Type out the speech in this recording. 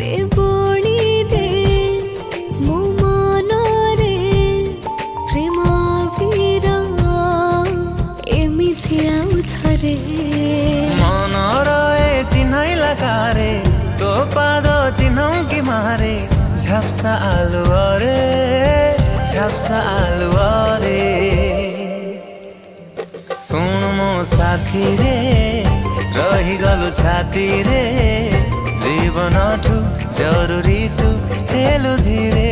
रे बोली दे मो मनरे प्रेम वीर एमिति आउ थरे मनर ए चिन्है लगारे तो पाद चिन्हौ कि मारे झप्सा आलुआ रे झप्सा आलुआ रे सुन मो साथी रे रही गलु छाती रे जीवन ठु जरूरी तू हेलु धीरे